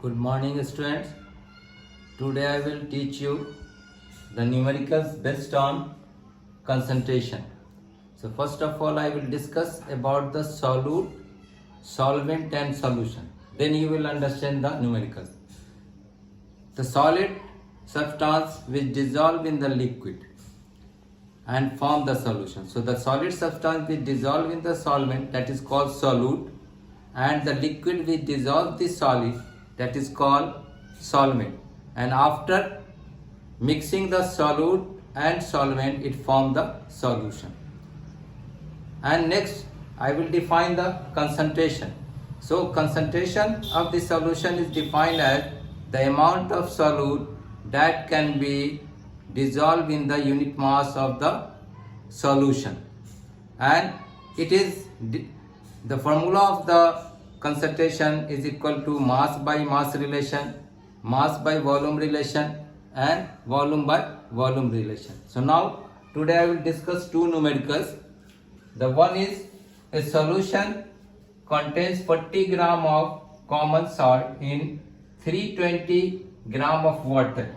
Good morning, students. Today I will teach you the numericals based on concentration. So first of all, I will discuss about the solute, solvent and solution. Then you will understand the numericals. The solid substance which dissolve in the liquid and form the solution. So the solid substance which dissolve in the solvent, that is called solute, and the liquid which dissolve the solid, that is called solvent. And after mixing the solute and solvent, it form the solution. And next I will define the concentration. So concentration of the solution is defined as the amount of solute that can be dissolved in the unit mass of the solution. And it is the formula of the concentration is equal to mass by mass relation, mass by volume relation, and volume by volume relation. So now today I will discuss two numericals. The one is a solution contains 40 gram of common salt in 320 gram of water.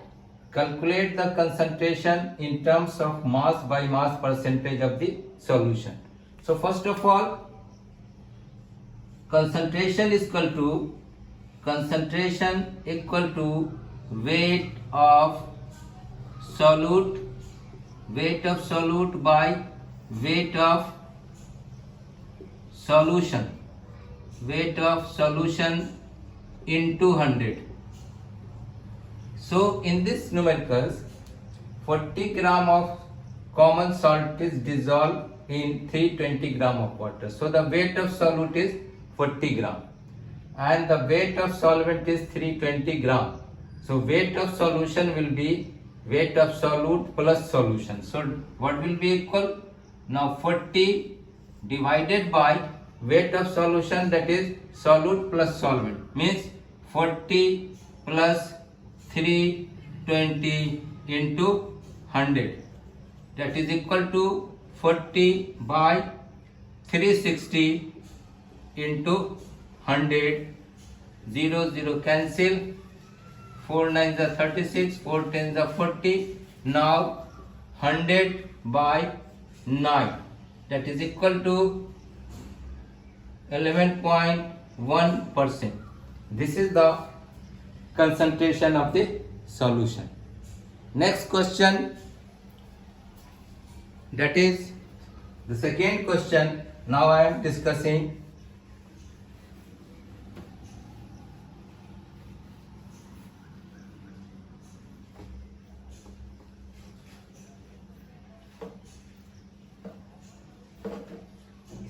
Calculate the concentration in terms of mass by mass percentage of the solution. So first of all, concentration equal to weight of solute by weight of solution into 100. So in this numericals, 40 gram of common salt is dissolved in 320 gram of water. So the weight of solute is 40 gram and the weight of solvent is 320 gram. So weight of solution will be weight of solute plus solution. So what will be equal? Now 40 divided by weight of solution, that is solute plus solvent, means 40 plus 320 into 100, that is equal to 40 by 360 into 100. 0 cancel, 4 9s are 36, 4 10s are 40. Now 100 by 9, that is equal to 11.1%. This is the concentration of the solution. Next question, that is the second question. Now I am discussing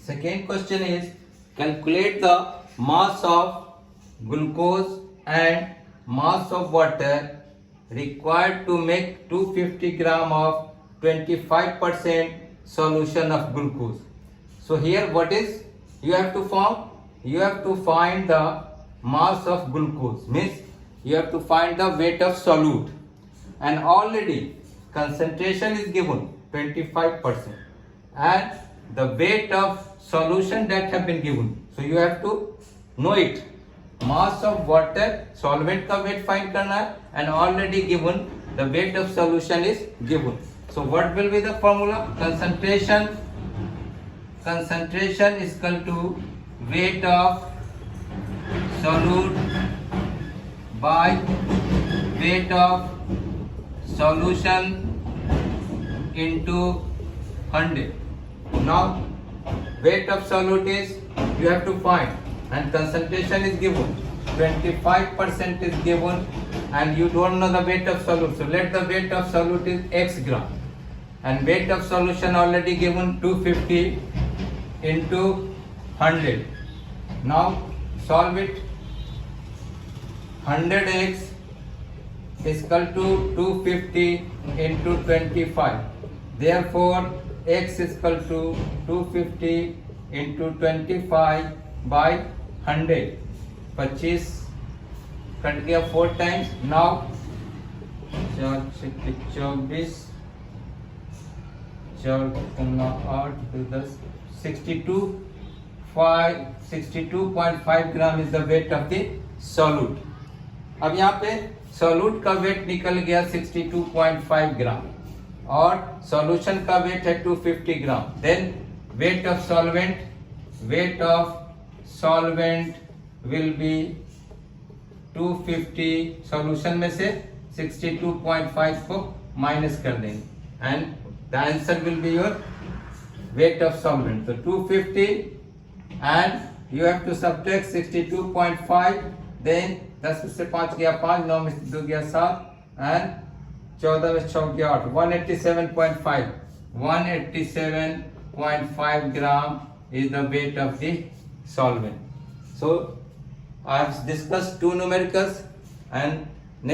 second question is calculate the mass of glucose and mass of water required to make 250 gram of 25% solution of glucose. So here what is you have to form? You have to find the mass of glucose, means you have to find the weight of solute, and already concentration is given 25% and the weight of solution that have been given. So you have to know it. Mass of water, solvent का weight find करना है, and already given the weight of solution is given. So what will be the formula? Concentration is equal to weight of solute by weight of solution into 100. Now weight of solute is you have to find, and concentration is given, 25% is given, and you don't know the weight of solute. So let the weight of solute is x gram, and weight of solution already given 250 into 100. Now solve it. 100x is equal to 250 into 25. Therefore x is equal to 250 into 25 by 100. 25 cut गया 4 times. Now 24 62.5 gram is the weight of the solute. अब यहाँ पे solute का wait निकल गया 62.5 ग्राम और solution का weight है 250 gram. Then weight of solvent will be 250. Solution में से 62.5 को माइनस कर देंगे and the answer will be your weight of solvent. So 250 and you have to subtract 62.5. Then 10 में से 5 गया 5, 9 में से 2 गया 7 and 14 में 6 गया 8. 187.5 gram is the weight of the solvent. So I have discussed 2 numericals and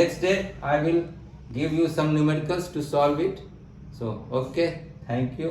next day I will give you some numericals to solve it. So okay, thank you.